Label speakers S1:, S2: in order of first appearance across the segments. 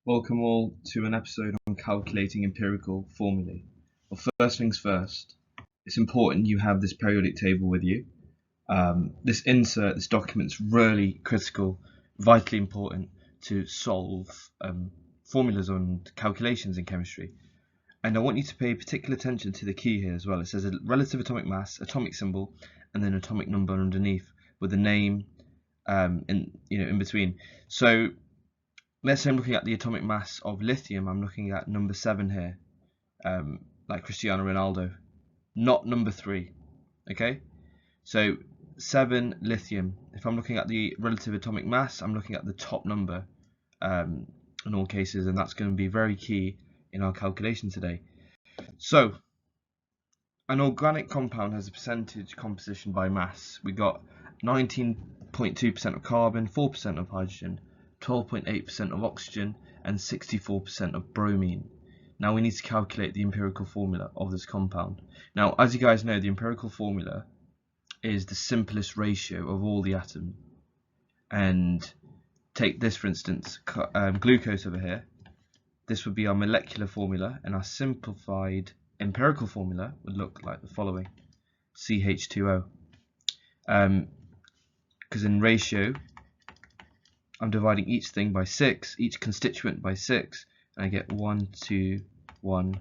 S1: Welcome all to an episode on calculating empirical formulae. Well, first things first, it's important you have this periodic table with you. This document is really critical, vitally important to solve formulas and calculations in chemistry. And I want you to pay particular attention to the key here as well. It says a relative atomic mass, atomic symbol, and then atomic number underneath with the name in between. So let's say I'm looking at the atomic mass of lithium. I'm looking at number 7 here, like Cristiano Ronaldo, not number 3. Okay, so 7 lithium. If I'm looking at the relative atomic mass, I'm looking at the top number in all cases, and that's going to be very key in our calculation today. So an organic compound has a percentage composition by mass. We got 19.2% of carbon, 4% of hydrogen, 12.8% of oxygen, and 64% of bromine. Now we need to calculate the empirical formula of this compound. Now, as you guys know, the empirical formula is the simplest ratio of all the atoms. And take this for instance, glucose over here. This would be our molecular formula, and our simplified empirical formula would look like the following: CH2O. Because in ratio, I'm dividing each thing by 6, each constituent by 6, and I get 1 to 1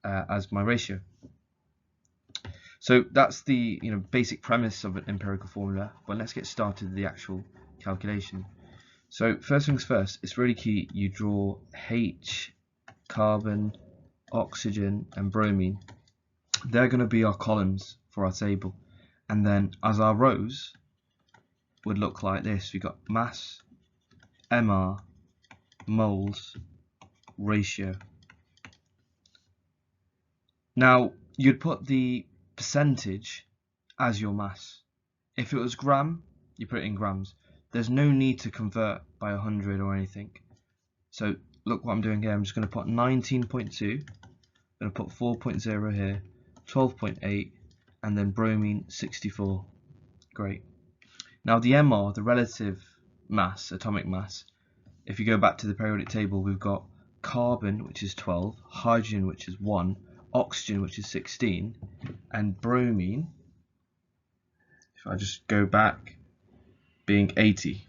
S1: as my ratio. So that's the basic premise of an empirical formula. But let's get started with the actual calculation. So first things first, it's really key you draw H, carbon, oxygen, and bromine. They're going to be our columns for our table, and then as our rows would look like this. We've got mass, MR, moles, ratio. Now you'd put the percentage as your mass. If it was gram, you put it in grams. There's no need to convert by 100 or anything. So look what I'm doing here. I'm just going to put 19.2, I'm going to put 4.0 here, 12.8, and then bromine 64. Great. Now the MR, the relative mass, atomic mass, if you go back to the periodic table, we've got carbon, which is 12, hydrogen, which is 1, oxygen, which is 16, and bromine, if I just go back, being 80.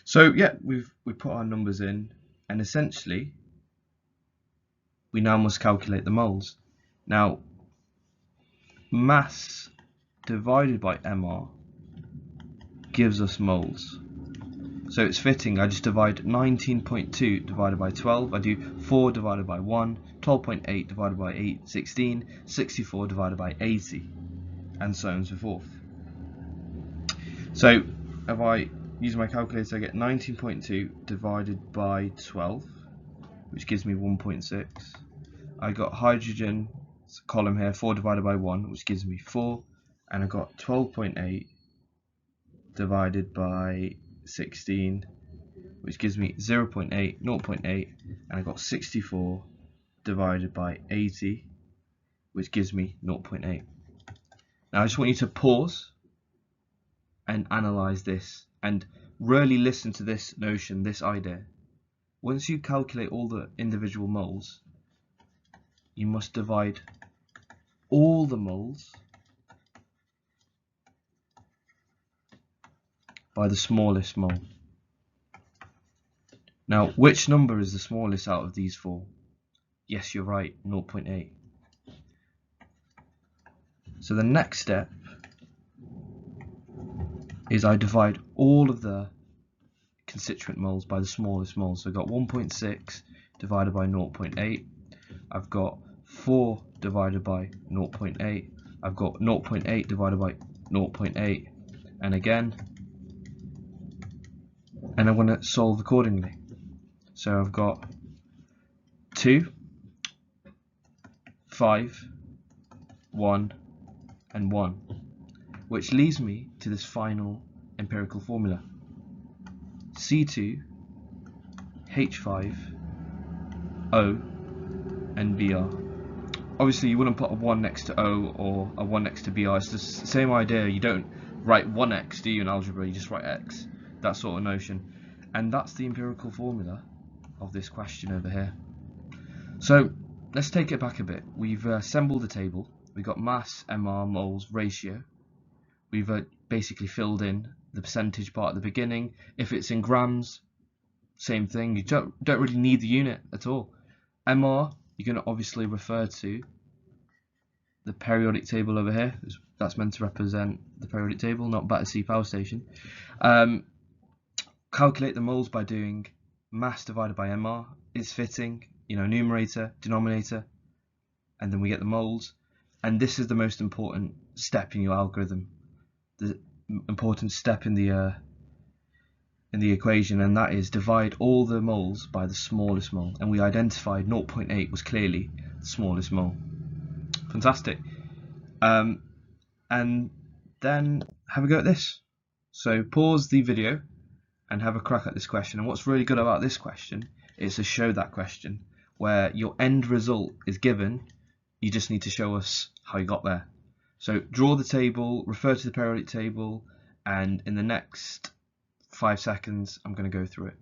S1: So yeah, we put our numbers in, and essentially we now must calculate the moles. Now mass divided by MR gives us moles. So it's fitting, I just divide 19.2 divided by 12, I do 4 divided by 1, 12.8 divided by 8, 16, 64 divided by 80, and so on and so forth. So if I use my calculator, I get 19.2 divided by 12, which gives me 1.6. I got hydrogen, column here, 4 divided by 1, which gives me 4, and I got 12.8 divided by 16, which gives me 0.8, 0.8, and I got 64 divided by 80, which gives me 0.8. Now I just want you to pause and analyze this, and really listen to this notion, this idea. Once you calculate all the individual moles, you must divide all the moles by the smallest mole. Now, which number is the smallest out of these four? Yes, you're right, 0.8. So the next step is I divide all of the constituent moles by the smallest mole. So I've got 1.6 divided by 0.8. I've got 4 divided by 0.8. I've got 0.8 divided by 0.8, and again, and I'm going to solve accordingly. So I've got 2, 5, 1, and 1, which leads me to this final empirical formula: C2, H5, O, and Br. Obviously you wouldn't put a 1 next to O or a 1 next to Br. It's the same idea. You don't write 1x, do you, in algebra? You just write x, that sort of notion. And that's the empirical formula of this question over here. So let's take it back a bit. We've assembled the table. We've got mass, MR, moles, ratio. We've basically filled in the percentage part at the beginning. If it's in grams, same thing. You don't really need the unit at all. MR, you're going to obviously refer to the periodic table over here. That's meant to represent the periodic table, not Battersea Power Station. Calculate the moles by doing mass divided by MR. It's fitting, you know, numerator, denominator, and then we get the moles. And this is the most important step in your algorithm, the important step in the equation, and that is divide all the moles by the smallest mole. And we identified 0.8 was clearly the smallest mole. Fantastic. And then have a go at this. So pause the video and have a crack at this question. And what's really good about this question is to show that question where your end result is given. You just need to show us how you got there. So draw the table, refer to the periodic table, and in the next 5 seconds I'm going to go through it.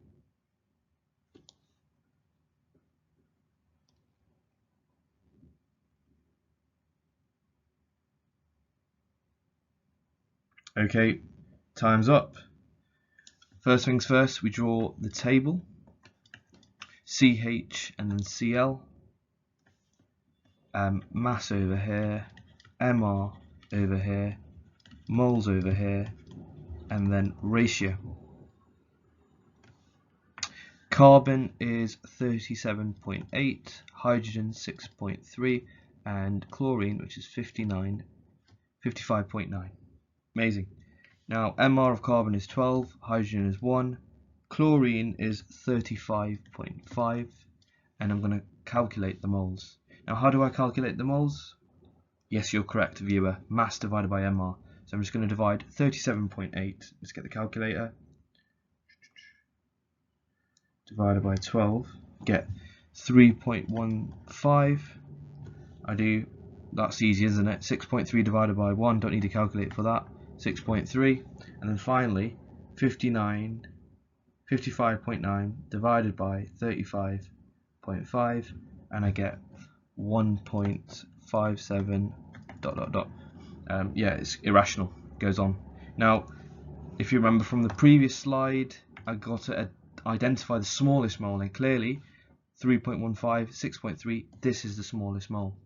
S1: Okay, time's up. First things first, we draw the table, CH and then CL, mass over here, MR over here, moles over here, and then ratio. Carbon is 37.8, hydrogen 6.3, and chlorine, which is 55.9. Amazing. Now MR of carbon is 12, hydrogen is 1, chlorine is 35.5, and I'm going to calculate the moles. Now how do I calculate the moles? Yes, you're correct, viewer. Mass divided by MR. So I'm just going to divide 37.8. Let's get the calculator. Divided by 12, get 3.15. That's easy, isn't it? 6.3 divided by 1, don't need a calculator for that. 6.3, and then finally 55.9 divided by 35.5, and I get 1.57 ... yeah, it's irrational. It goes on. Now, if you remember from the previous slide, I got to identify the smallest mole, and clearly 3.15, 6.3, this is the smallest mole.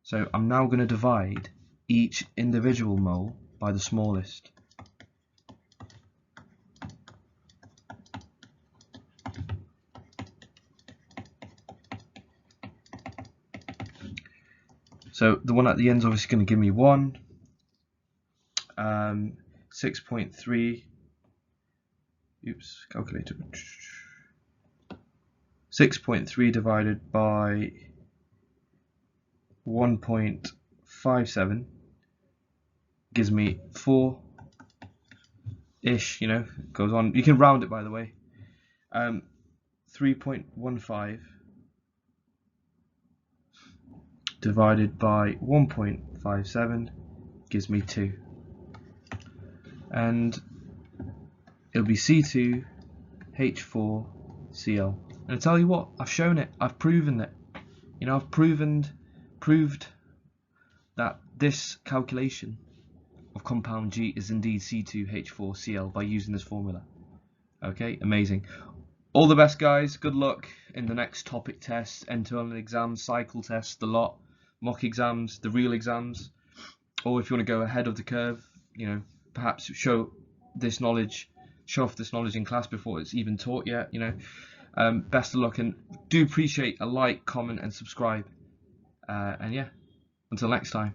S1: So I'm now going to divide each individual mole by the smallest. So the one at the end is obviously going to give me 1, 6.3, oops, calculator, 6.3 divided by 1.57 gives me 4-ish, you know, it goes on. You can round it, by the way. 3.15 divided by 1.57 gives me 2. And it'll be C2H4Cl. And I tell you what, I've shown it, I've proven it. You know, I've proved that this calculation of compound G is indeed C2H4Cl by using this formula. Okay, amazing. All the best, guys. Good luck in the next topic tests, internal exams, cycle tests, the lot, mock exams, the real exams. Or if you want to go ahead of the curve, you know, perhaps show off this knowledge in class before it's even taught yet, you know. Best of luck, and do appreciate a like, comment and subscribe. And yeah, until next time.